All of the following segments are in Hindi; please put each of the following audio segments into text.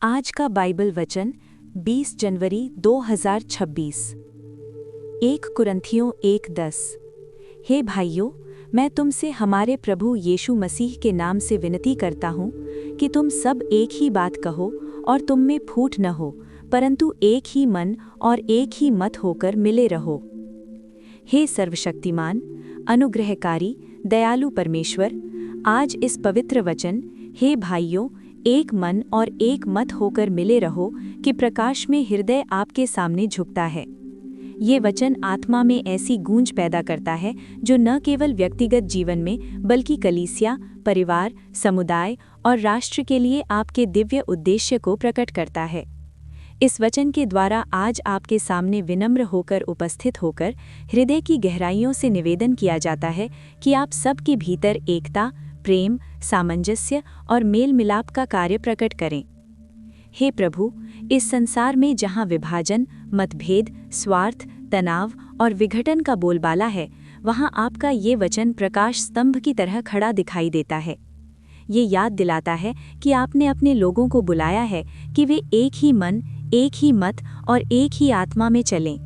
आज का बाइबल वचन 20 जनवरी 2026। 1 कुरिन्थियों 1:10। हे भाइयों, मैं तुमसे हमारे प्रभु यीशु मसीह के नाम से विनती करता हूँ कि तुम सब एक ही बात कहो और तुम में फूट न हो, परंतु एक ही मन और एक ही मत होकर मिले रहो। हे सर्वशक्तिमान, अनुग्रहकारी, दयालु परमेश्वर, आज इस पवित्र वचन हे भाइयों, एक मन और एक मत होकर मिले रहो कि प्रकाश में हृदय आपके सामने झुकता है। ये वचन आत्मा में ऐसी गूंज पैदा करता है जो न केवल व्यक्तिगत जीवन में बल्कि कलीसिया, परिवार, समुदाय और राष्ट्र के लिए आपके दिव्य उद्देश्य को प्रकट करता है। इस वचन के द्वारा आज आपके सामने विनम्र होकर उपस्थित होकर हृदय की गहराइयों से निवेदन किया जाता है कि आप सबके भीतर एकता, प्रेम, सामंजस्य और मेल मिलाप का कार्य प्रकट करें। हे प्रभु, इस संसार में जहाँ विभाजन, मतभेद, स्वार्थ, तनाव और विघटन का बोलबाला है, वहाँ आपका ये वचन प्रकाश स्तंभ की तरह खड़ा दिखाई देता है। ये याद दिलाता है कि आपने अपने लोगों को बुलाया है कि वे एक ही मन, एक ही मत और एक ही आत्मा में चलें।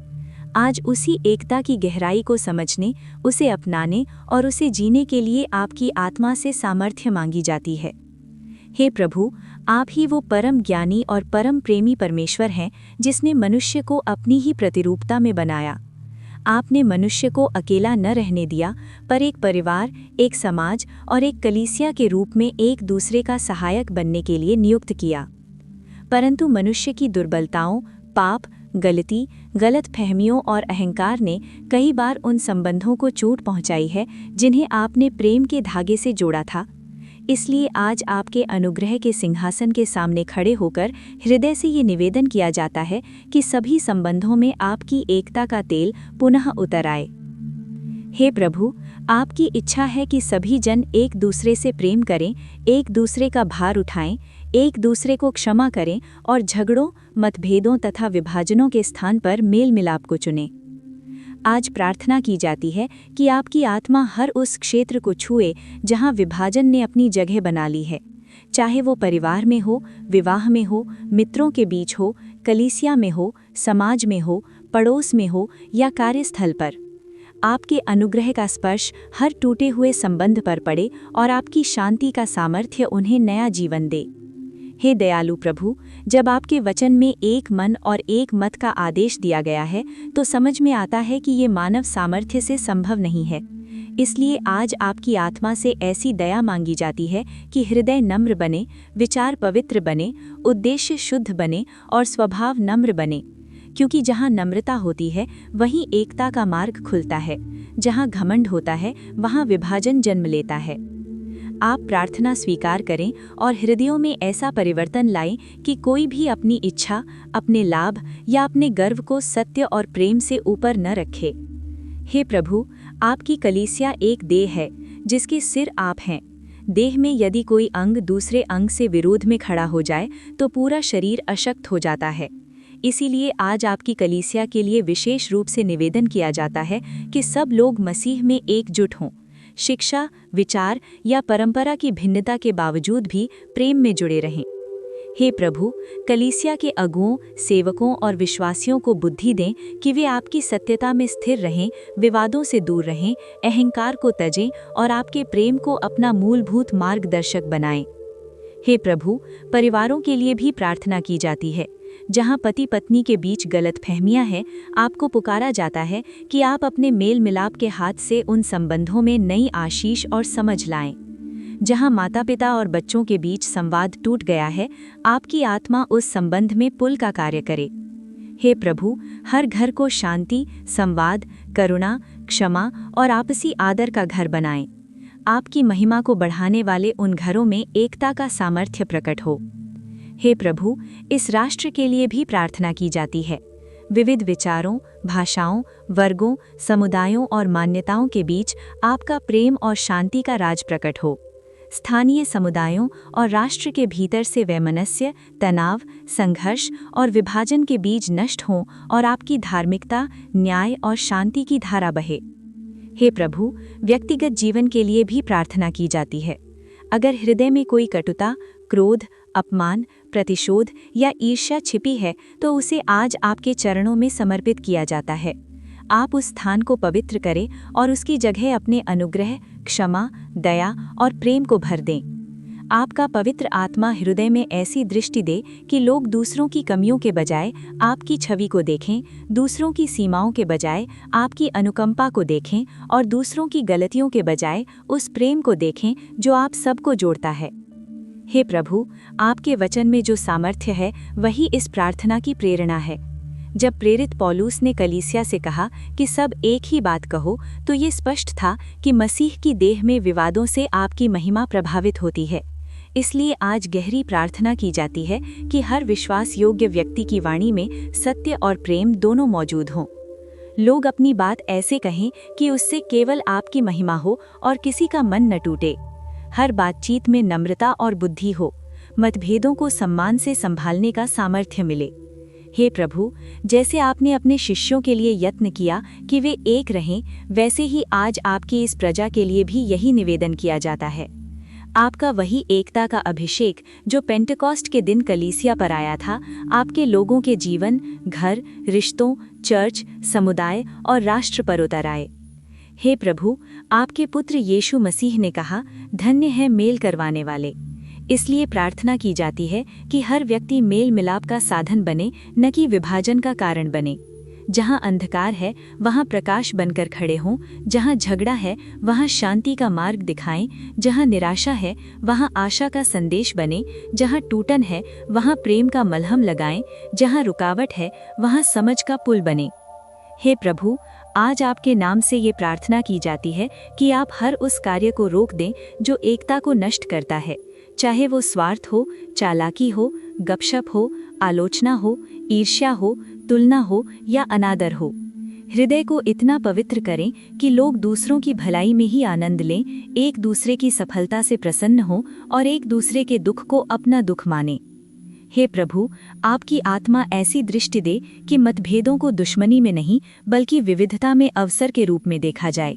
आज उसी एकता की गहराई को समझने, उसे अपनाने और उसे जीने के लिए आपकी आत्मा से सामर्थ्य मांगी जाती है। हे प्रभु, आप ही वो परम ज्ञानी और परम प्रेमी परमेश्वर हैं जिसने मनुष्य को अपनी ही प्रतिरूपता में बनाया। आपने मनुष्य को अकेला न रहने दिया, पर एक परिवार, एक समाज और एक कलीसिया के रूप में एक दूसरे का सहायक बनने के लिए नियुक्त किया। परंतु मनुष्य की दुर्बलताओं, पाप, गलती, गलत फहमियों और अहंकार ने कई बार उन संबंधों को चोट पहुंचाई है जिन्हें आपने प्रेम के धागे से जोड़ा था। इसलिए आज आपके अनुग्रह के सिंहासन के सामने खड़े होकर हृदय से ये निवेदन किया जाता है कि सभी संबंधों में आपकी एकता का तेल पुनः उतर आए। हे प्रभु, आपकी इच्छा है कि सभी जन एक दूसरे से प्रेम करें, एक दूसरे का भार उठाएं, एक दूसरे को क्षमा करें और झगड़ों, मतभेदों तथा विभाजनों के स्थान पर मेल मिलाप को चुनें। आज प्रार्थना की जाती है कि आपकी आत्मा हर उस क्षेत्र को छुए जहां विभाजन ने अपनी जगह बना ली है, चाहे वो परिवार में हो, विवाह में हो, मित्रों के बीच हो, कलीसिया में हो, समाज में हो, पड़ोस में हो या कार्यस्थल पर। आपके अनुग्रह का स्पर्श हर टूटे हुए संबंध पर पड़े और आपकी शांति का सामर्थ्य उन्हें नया जीवन दे। हे दयालु प्रभु, जब आपके वचन में एक मन और एक मत का आदेश दिया गया है तो समझ में आता है कि ये मानव सामर्थ्य से संभव नहीं है। इसलिए आज आपकी आत्मा से ऐसी दया मांगी जाती है कि हृदय नम्र बने, विचार पवित्र बने, उद्देश्य शुद्ध बने और स्वभाव नम्र बने, क्योंकि जहाँ नम्रता होती है वहीं एकता का मार्ग खुलता है। जहाँ घमंड होता है वहाँ विभाजन जन्म लेता है। आप प्रार्थना स्वीकार करें और हृदयों में ऐसा परिवर्तन लाएं कि कोई भी अपनी इच्छा, अपने लाभ या अपने गर्व को सत्य और प्रेम से ऊपर न रखे। हे प्रभु, आपकी कलीसिया एक देह है जिसके सिर आप हैं। देह में यदि कोई अंग दूसरे अंग से विरोध में खड़ा हो जाए तो पूरा शरीर अशक्त हो जाता है। इसीलिए आज आपकी कलीसिया के लिए विशेष रूप से निवेदन किया जाता है कि सब लोग मसीह में एकजुट हों, शिक्षा, विचार या परंपरा की भिन्नता के बावजूद भी प्रेम में जुड़े रहें। हे प्रभु, कलीसिया के अगुओं, सेवकों और विश्वासियों को बुद्धि दें कि वे आपकी सत्यता में स्थिर रहें, विवादों से दूर रहें, अहंकार को तजें और आपके प्रेम को अपना मूलभूत मार्गदर्शक बनाएं। हे प्रभु, परिवारों के लिए भी प्रार्थना की जाती है। जहाँ पति पत्नी के बीच गलतफहमियां हैं, आपको पुकारा जाता है कि आप अपने मेल मिलाप के हाथ से उन संबंधों में नई आशीष और समझ लाएं। जहाँ माता पिता और बच्चों के बीच संवाद टूट गया है, आपकी आत्मा उस संबंध में पुल का कार्य करे। हे प्रभु, हर घर को शांति, संवाद, करुणा, क्षमा और आपसी आदर का घर बनाएं। आपकी महिमा को बढ़ाने वाले उन घरों में एकता का सामर्थ्य प्रकट हो। हे प्रभु, इस राष्ट्र के लिए भी प्रार्थना की जाती है। विविध विचारों, भाषाओं, वर्गों, समुदायों और मान्यताओं के बीच आपका प्रेम और शांति का राज प्रकट हो। स्थानीय समुदायों और राष्ट्र के भीतर से वैमनस्य, तनाव, संघर्ष और विभाजन के बीज नष्ट हों और आपकी धार्मिकता, न्याय और शांति की धारा बहे। हे प्रभु, व्यक्तिगत जीवन के लिए भी प्रार्थना की जाती है। अगर हृदय में कोई कटुता, क्रोध, अपमान, प्रतिशोध या ईर्ष्या छिपी है तो उसे आज आपके चरणों में समर्पित किया जाता है। आप उस स्थान को पवित्र करें और उसकी जगह अपने अनुग्रह, क्षमा, दया और प्रेम को भर दें। आपका पवित्र आत्मा हृदय में ऐसी दृष्टि दे कि लोग दूसरों की कमियों के बजाय आपकी छवि को देखें, दूसरों की सीमाओं के बजाय आपकी अनुकंपा को देखें और दूसरों की गलतियों के बजाय उस प्रेम को देखें जो आप सबको जोड़ता है। हे प्रभु, आपके वचन में जो सामर्थ्य है वही इस प्रार्थना की प्रेरणा है। जब प्रेरित पौलुस ने कलीसिया से कहा कि सब एक ही बात कहो, तो ये स्पष्ट था कि मसीह की देह में विवादों से आपकी महिमा प्रभावित होती है। इसलिए आज गहरी प्रार्थना की जाती है कि हर विश्वास योग्य व्यक्ति की वाणी में सत्य और प्रेम दोनों मौजूद हों। लोग अपनी बात ऐसे कहें कि उससे केवल आपकी महिमा हो और किसी का मन न टूटे। हर बातचीत में नम्रता और बुद्धि हो, मतभेदों को सम्मान से संभालने का सामर्थ्य मिले। हे प्रभु, जैसे आपने अपने शिष्यों के लिए यत्न किया कि वे एक रहें, वैसे ही आज आपकी इस प्रजा के लिए भी यही निवेदन किया जाता है। आपका वही एकता का अभिषेक जो पेंटेकोस्ट के दिन कलीसिया पर आया था, आपके लोगों के जीवन, घर, रिश्तों, चर्च, समुदाय और राष्ट्र पर उतर आए। हे प्रभु, आपके पुत्र यीशु मसीह ने कहा, धन्य है मेल करवाने वाले। इसलिए प्रार्थना की जाती है कि हर व्यक्ति मेल मिलाप का साधन बने, न कि विभाजन का कारण बने। जहाँ अंधकार है वहाँ प्रकाश बनकर खड़े हों, जहाँ झगड़ा है वहाँ शांति का मार्ग दिखाएं, जहाँ निराशा है वहाँ आशा का संदेश बने, जहाँ टूटन है वहाँ प्रेम का मलहम लगाएं, जहाँ रुकावट है वहाँ समझ का पुल बने। हे प्रभु, आज आपके नाम से ये प्रार्थना की जाती है कि आप हर उस कार्य को रोक दें जो एकता को नष्ट करता है, चाहे वो स्वार्थ हो, चालाकी हो, गपशप हो, आलोचना हो, ईर्ष्या हो, तुलना हो या अनादर हो। हृदय को इतना पवित्र करें कि लोग दूसरों की भलाई में ही आनंद लें, एक दूसरे की सफलता से प्रसन्न हों और एक दूसरे के दुख को अपना दुख मानें। हे प्रभु, आपकी आत्मा ऐसी दृष्टि दे कि मतभेदों को दुश्मनी में नहीं बल्कि विविधता में अवसर के रूप में देखा जाए।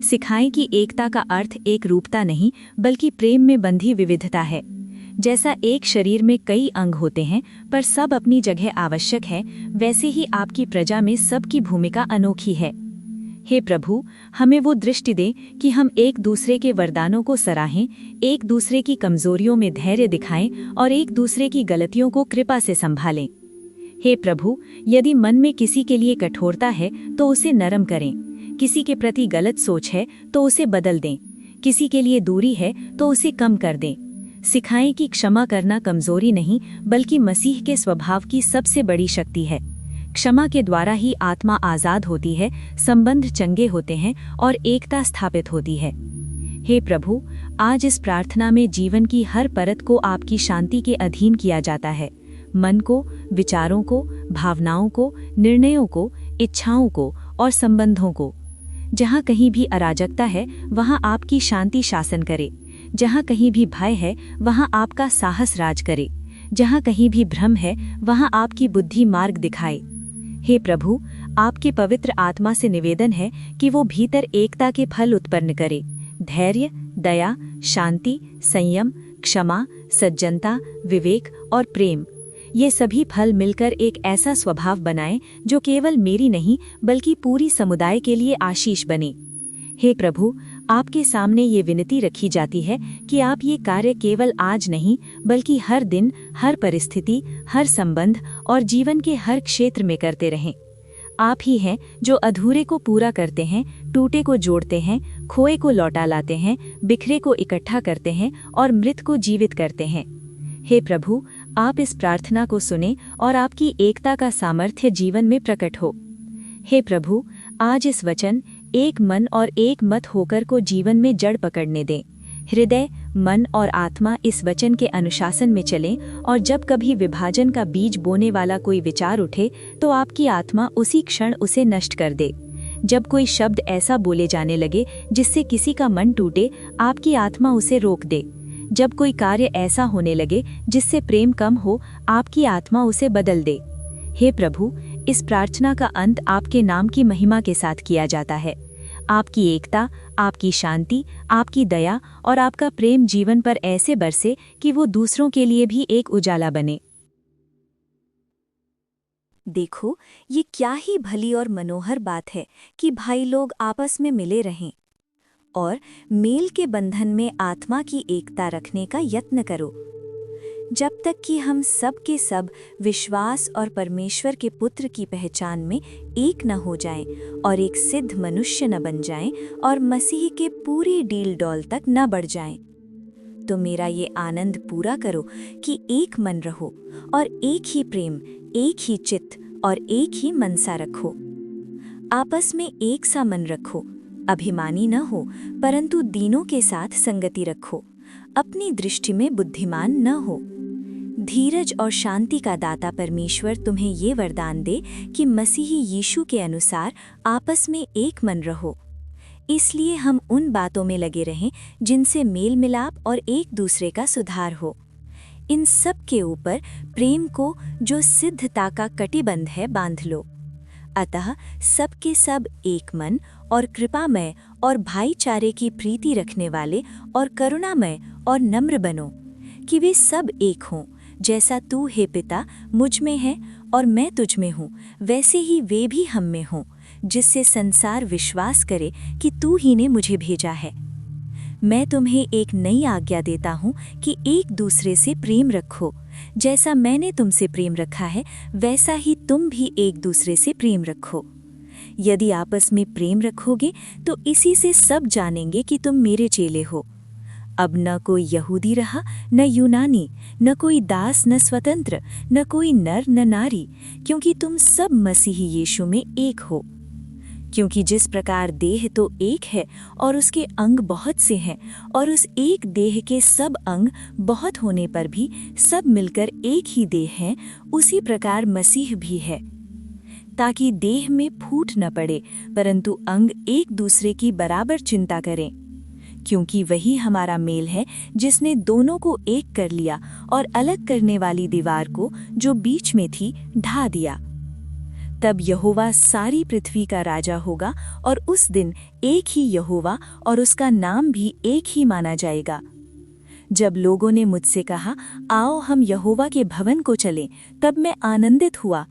सिखाएं कि एकता का अर्थ एक रूपता नहीं बल्कि प्रेम में बंधी विविधता है। जैसा एक शरीर में कई अंग होते हैं पर सब अपनी जगह आवश्यक है, वैसे ही आपकी प्रजा में सबकी भूमिका अनोखी है। हे प्रभु, हमें वो दृष्टि दे कि हम एक दूसरे के वरदानों को सराहें, एक दूसरे की कमजोरियों में धैर्य दिखाएं और एक दूसरे की गलतियों को कृपा से संभालें। हे प्रभु, यदि मन में किसी के लिए कठोरता है तो उसे नरम करें, किसी के प्रति गलत सोच है तो उसे बदल दें, किसी के लिए दूरी है तो उसे कम कर दें। सिखाएं कि क्षमा करना कमजोरी नहीं बल्कि मसीह के स्वभाव की सबसे बड़ी शक्ति है। क्षमा के द्वारा ही आत्मा आज़ाद होती है, संबंध चंगे होते हैं और एकता स्थापित होती है। हे प्रभु, आज इस प्रार्थना में जीवन की हर परत को आपकी शांति के अधीन किया जाता है। मन को, विचारों को, भावनाओं को, निर्णयों को, इच्छाओं को और संबंधों को। जहाँ कहीं भी अराजकता है वहाँ आपकी शांति शासन करे, जहाँ कहीं भी भय है वहाँ आपका साहस राज करे, जहाँ कहीं भी भ्रम है वहाँ आपकी बुद्धि मार्ग दिखाए। हे प्रभु, आपके पवित्र आत्मा से निवेदन है कि वो भीतर एकता के फल उत्पन्न करे, धैर्य, दया, शांति, संयम, क्षमा, सज्जनता, विवेक और प्रेम। ये सभी फल मिलकर एक ऐसा स्वभाव बनाएं जो केवल मेरी नहीं बल्कि पूरी समुदाय के लिए आशीष बने। हे प्रभु, आपके सामने ये विनती रखी जाती है कि आप ये कार्य केवल आज नहीं बल्कि हर दिन, हर परिस्थिति, हर संबंध और जीवन के हर क्षेत्र में करते रहें। आप ही हैं जो अधूरे को पूरा करते हैं, टूटे को जोड़ते हैं, खोए को लौटा लाते हैं, बिखरे को इकट्ठा करते हैं और मृत को जीवित करते हैं। हे प्रभु, आप इस प्रार्थना को सुने और आपकी एकता का सामर्थ्य जीवन में प्रकट हो। हे प्रभु, आज इस वचन एक मन और एक मत होकर को जीवन में जड़ पकड़ने दें। हृदय, मन और आत्मा इस वचन के अनुशासन में चलें और जब कभी विभाजन का बीज बोने वाला कोई विचार उठे तो आपकी आत्मा उसी क्षण उसे नष्ट कर दे। जब कोई शब्द ऐसा बोले जाने लगे जिससे किसी का मन टूटे, आपकी आत्मा उसे रोक दे। जब कोई कार्य ऐसा होने लगे जिससे प्रेम कम हो, आपकी आत्मा उसे बदल दे। हे प्रभु, इस प्रार्थना का अंत आपके नाम की महिमा के साथ किया जाता है। आपकी एकता, आपकी शांति, आपकी दया और आपका प्रेम जीवन पर ऐसे बरसे कि वो दूसरों के लिए भी एक उजाला बने। देखो, ये क्या ही भली और मनोहर बात है कि भाई लोग आपस में मिले रहें और मेल के बंधन में आत्मा की एकता रखने का यत्न करो। जब तक कि हम सब के सब विश्वास और परमेश्वर के पुत्र की पहचान में एक न हो जाएं और एक सिद्ध मनुष्य न बन जाएं और मसीह के पूरी डील डॉल तक न बढ़ जाएं, तो मेरा ये आनंद पूरा करो कि एक मन रहो और एक ही प्रेम, एक ही चित्त और एक ही मनसा रखो। आपस में एक सा मन रखो, अभिमानी न हो परंतु दीनों के साथ संगति रखो, अपनी दृष्टि में बुद्धिमान न हो। धीरज और शांति का दाता परमेश्वर तुम्हें ये वरदान दे कि मसीही यीशु के अनुसार आपस में एक मन रहो। इसलिए हम उन बातों में लगे रहें जिनसे मेल मिलाप और एक दूसरे का सुधार हो। इन सब के ऊपर प्रेम को, जो सिद्धता का कटिबंध है, बांध लो। अतः सबके सब एक मन और कृपामय और भाईचारे की प्रीति रखने वाले और करुणामय और नम्र बनो, कि वे सब एक हों। जैसा तू हे पिता मुझ में है और मैं तुझ में हूँ, वैसे ही वे भी हम में हों, जिससे संसार विश्वास करे कि तू ही ने मुझे भेजा है। मैं तुम्हें एक नई आज्ञा देता हूँ कि एक दूसरे से प्रेम रखो। जैसा मैंने तुमसे प्रेम रखा है, वैसा ही तुम भी एक दूसरे से प्रेम रखो। यदि आपस में प्रेम रखोगे तो इसी से सब जानेंगे कि तुम मेरे चेले हो। अब न कोई यहूदी रहा न यूनानी, न कोई दास न स्वतंत्र, न कोई नर न नारी, क्योंकि तुम सब मसीही यीशु में एक हो। क्योंकि जिस प्रकार देह तो एक है और उसके अंग बहुत से हैं, और उस एक देह के सब अंग बहुत होने पर भी सब मिलकर एक ही देह हैं, उसी प्रकार मसीह भी है। ताकि देह में फूट न पड़े, परंतु अंग एक दूसरे की बराबर चिंता करें। क्योंकि वही हमारा मेल है जिसने दोनों को एक कर लिया और अलग करने वाली दीवार को, जो बीच में थी, ढा दिया। तब यहोवा सारी पृथ्वी का राजा होगा और उस दिन एक ही यहोवा और उसका नाम भी एक ही माना जाएगा। जब लोगों ने मुझसे कहा, आओ हम यहोवा के भवन को चलें, तब मैं आनंदित हुआ।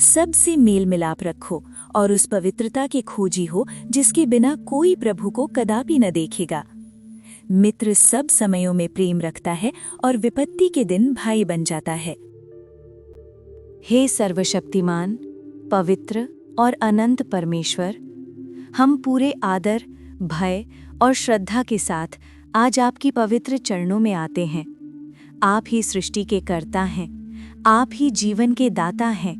सबसे मेल मिलाप रखो और उस पवित्रता के खोजी हो जिसके बिना कोई प्रभु को कदापि न देखेगा। मित्र सब समयों में प्रेम रखता है और विपत्ति के दिन भाई बन जाता है। हे सर्वशक्तिमान, पवित्र और अनंत परमेश्वर, हम पूरे आदर, भय और श्रद्धा के साथ आज आपकी पवित्र चरणों में आते हैं। आप ही सृष्टि के कर्ता हैं, आप ही जीवन के दाता हैं,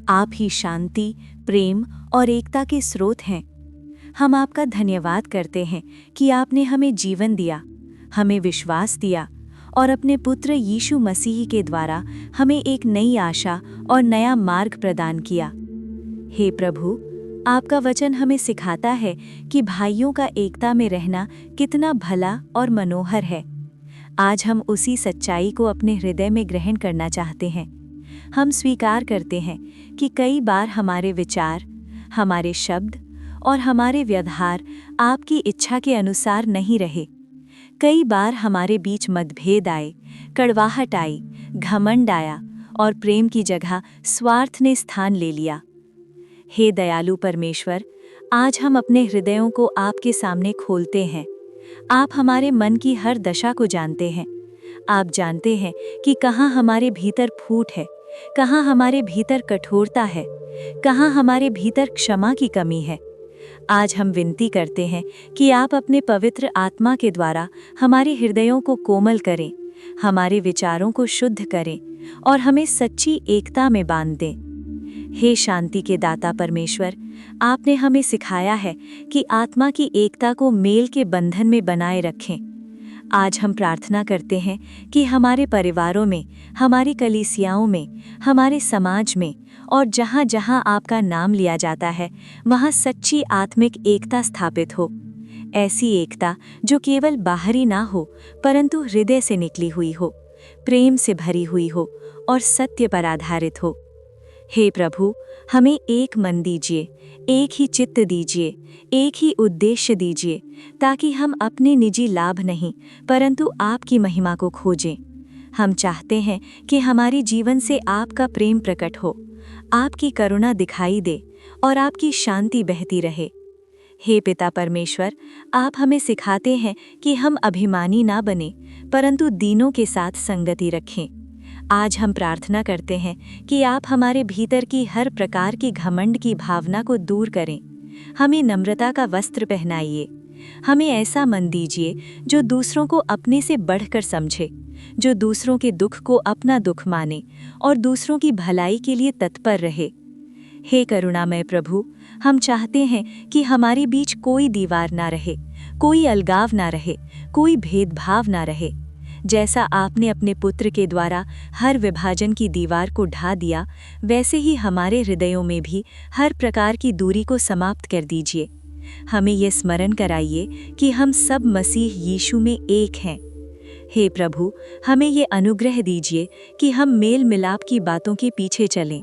आप ही शांति, प्रेम और एकता के स्रोत हैं। हम आपका धन्यवाद करते हैं कि आपने हमें जीवन दिया, हमें विश्वास दिया और अपने पुत्र यीशु मसीह के द्वारा हमें एक नई आशा और नया मार्ग प्रदान किया। हे प्रभु, आपका वचन हमें सिखाता है कि भाइयों का एकता में रहना कितना भला और मनोहर है। आज हम उसी सच्चाई को अपने हृदय में ग्रहण करना चाहते हैं। हम स्वीकार करते हैं कि कई बार हमारे विचार, हमारे शब्द और हमारे व्यवहार आपकी इच्छा के अनुसार नहीं रहे। कई बार हमारे बीच मतभेद आए, कड़वाहट आई, घमंड आया और प्रेम की जगह स्वार्थ ने स्थान ले लिया। हे दयालु परमेश्वर, आज हम अपने हृदयों को आपके सामने खोलते हैं। आप हमारे मन की हर दशा को जानते हैं। आप जानते हैं कि कहाँ हमारे भीतर फूट है, कहाँ हमारे भीतर कठोरता है, कहाँ हमारे भीतर क्षमा की कमी है। आज हम विनती करते हैं कि आप अपने पवित्र आत्मा के द्वारा हमारे हृदयों को कोमल करें, हमारे विचारों को शुद्ध करें और हमें सच्ची एकता में बांध दें। हे शांति के दाता परमेश्वर, आपने हमें सिखाया है कि आत्मा की एकता को मेल के बंधन में बनाए रखें। आज हम प्रार्थना करते हैं कि हमारे परिवारों में, हमारी कलीसियाओं में, हमारे समाज में और जहाँ जहाँ आपका नाम लिया जाता है, वहाँ सच्ची आत्मिक एकता स्थापित हो। ऐसी एकता जो केवल बाहरी ना हो, परंतु हृदय से निकली हुई हो, प्रेम से भरी हुई हो और सत्य पर आधारित हो। हे प्रभु, हमें एक मन दीजिए, एक ही चित्त दीजिए, एक ही उद्देश्य दीजिए, ताकि हम अपने निजी लाभ नहीं परंतु आपकी महिमा को खोजें। हम चाहते हैं कि हमारे जीवन से आपका प्रेम प्रकट हो, आपकी करुणा दिखाई दे और आपकी शांति बहती रहे। हे पिता परमेश्वर, आप हमें सिखाते हैं कि हम अभिमानी ना बने परंतु दीनों के साथ संगति रखें। आज हम प्रार्थना करते हैं कि आप हमारे भीतर की हर प्रकार की घमंड की भावना को दूर करें। हमें नम्रता का वस्त्र पहनाइए। हमें ऐसा मन दीजिए जो दूसरों को अपने से बढ़कर समझे, जो दूसरों के दुख को अपना दुख माने और दूसरों की भलाई के लिए तत्पर रहे। हे करुणामय प्रभु, हम चाहते हैं कि हमारे बीच कोई दीवार ना रहे, कोई अलगाव ना रहे, कोई भेदभाव ना रहे। जैसा आपने अपने पुत्र के द्वारा हर विभाजन की दीवार को ढा दिया, वैसे ही हमारे हृदयों में भी हर प्रकार की दूरी को समाप्त कर दीजिए। हमें ये स्मरण कराइए कि हम सब मसीह यीशु में एक हैं। हे प्रभु, हमें ये अनुग्रह दीजिए कि हम मेल मिलाप की बातों के पीछे चलें।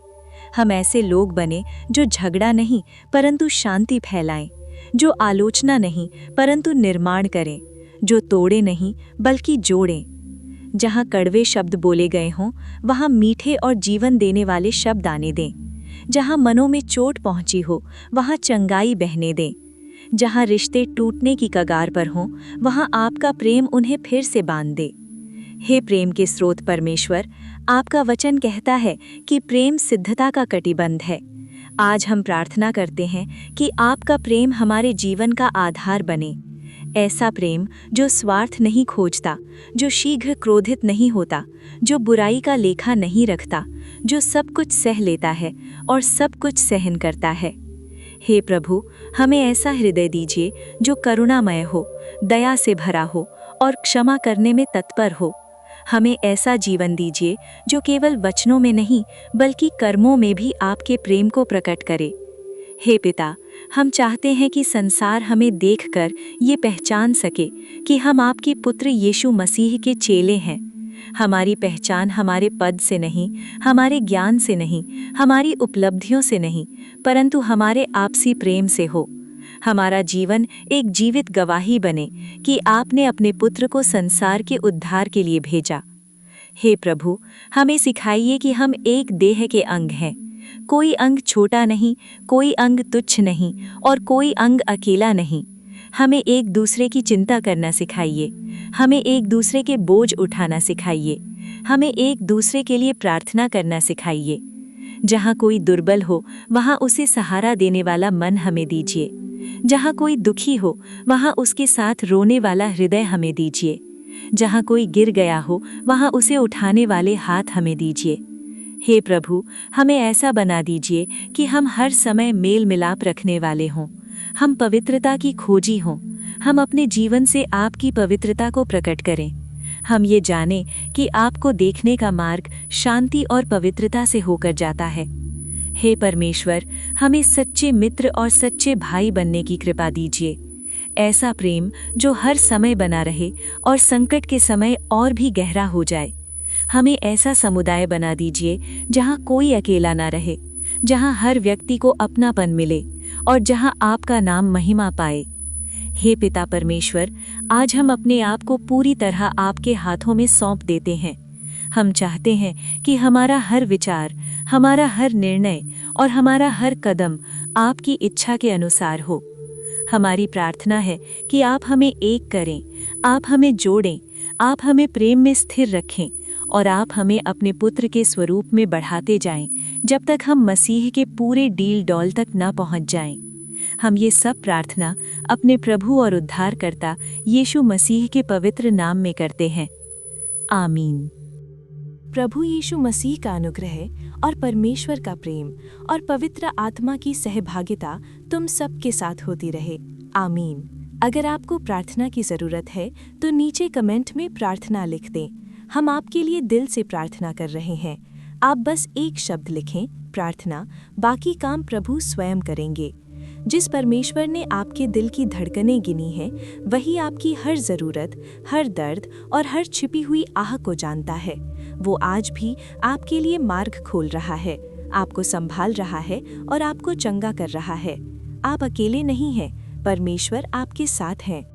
हम ऐसे लोग बने जो झगड़ा नहीं परंतु शांति फैलाएं, जो आलोचना नहीं परंतु निर्माण करें, जो तोड़े नहीं बल्कि जोड़ें। जहाँ कड़वे शब्द बोले गए हों, वहाँ मीठे और जीवन देने वाले शब्द आने दें। जहाँ मनों में चोट पहुँची हो, वहाँ चंगाई बहने दें। जहाँ रिश्ते टूटने की कगार पर हों, वहाँ आपका प्रेम उन्हें फिर से बांध दे। हे प्रेम के स्रोत परमेश्वर, आपका वचन कहता है कि प्रेम सिद्धता का कटिबंध है। आज हम प्रार्थना करते हैं कि आपका प्रेम हमारे जीवन का आधार बने। ऐसा प्रेम जो स्वार्थ नहीं खोजता, जो शीघ्र क्रोधित नहीं होता, जो बुराई का लेखा नहीं रखता, जो सब कुछ सह लेता है और सब कुछ सहन करता है। हे प्रभु, हमें ऐसा हृदय दीजिए जो करुणामय हो, दया से भरा हो और क्षमा करने में तत्पर हो। हमें ऐसा जीवन दीजिए जो केवल वचनों में नहीं बल्कि कर्मों में भी आपके प्रेम को प्रकट करे। हे पिता, हम चाहते हैं कि संसार हमें देखकर ये पहचान सके कि हम आपके पुत्र यीशु मसीह के चेले हैं। हमारी पहचान हमारे पद से नहीं, हमारे ज्ञान से नहीं, हमारी उपलब्धियों से नहीं, परंतु हमारे आपसी प्रेम से हो। हमारा जीवन एक जीवित गवाही बने कि आपने अपने पुत्र को संसार के उद्धार के लिए भेजा। हे प्रभु, हमें सिखाइए कि हम एक देह के अंग हैं। कोई अंग छोटा नहीं, कोई अंग तुच्छ नहीं और कोई अंग अकेला नहीं। हमें एक दूसरे की चिंता करना सिखाइए। हमें एक दूसरे के बोझ उठाना सिखाइए। हमें एक दूसरे के लिए प्रार्थना करना सिखाइए। जहाँ कोई दुर्बल हो, वहाँ उसे सहारा देने वाला मन हमें दीजिए। जहाँ कोई दुखी हो, वहाँ उसके साथ रोने वाला हृदय हमें दीजिए। जहाँ कोई गिर गया हो, वहाँ उसे उठाने वाले हाथ हमें दीजिए। हे प्रभु, हमें ऐसा बना दीजिए कि हम हर समय मेल मिलाप रखने वाले हों। हम पवित्रता की खोजी हों। हम अपने जीवन से आपकी पवित्रता को प्रकट करें। हम ये जानें कि आपको देखने का मार्ग शांति और पवित्रता से होकर जाता है। हे परमेश्वर, हमें सच्चे मित्र और सच्चे भाई बनने की कृपा दीजिए। ऐसा प्रेम जो हर समय बना रहे और संकट के समय और भी गहरा हो जाए। हमें ऐसा समुदाय बना दीजिए जहाँ कोई अकेला ना रहे, जहाँ हर व्यक्ति को अपनापन मिले और जहाँ आपका नाम महिमा पाए। हे पिता परमेश्वर, आज हम अपने आप को पूरी तरह आपके हाथों में सौंप देते हैं। हम चाहते हैं कि हमारा हर विचार, हमारा हर निर्णय और हमारा हर कदम आपकी इच्छा के अनुसार हो। हमारी प्रार्थना है कि आप हमें एक करें, आप हमें जोड़ें, आप हमें प्रेम में स्थिर रखें और आप हमें अपने पुत्र के स्वरूप में बढ़ाते जाएं, जब तक हम मसीह के पूरे डील डॉल तक न पहुंच जाएं। हम ये सब प्रार्थना अपने प्रभु और उद्धारकर्ता यीशु मसीह के पवित्र नाम में करते हैं। आमीन। प्रभु यीशु मसीह का अनुग्रह और परमेश्वर का प्रेम और पवित्र आत्मा की सहभागिता तुम सबके साथ होती रहे। आमीन। अगर आपको प्रार्थना की ज़रूरत है तो नीचे कमेंट में प्रार्थना लिख दें। हम आपके लिए दिल से प्रार्थना कर रहे हैं। आप बस एक शब्द लिखें, प्रार्थना, बाकी काम प्रभु स्वयं करेंगे। जिस परमेश्वर ने आपके दिल की धड़कनें गिनी हैं, वही आपकी हर ज़रूरत, हर दर्द और हर छिपी हुई आह को जानता है। वो आज भी आपके लिए मार्ग खोल रहा है। आपको संभाल रहा है और आपको चंगा कर रहा है। आप अकेले नहीं हैं, परमेश्वर आपके साथ हैं।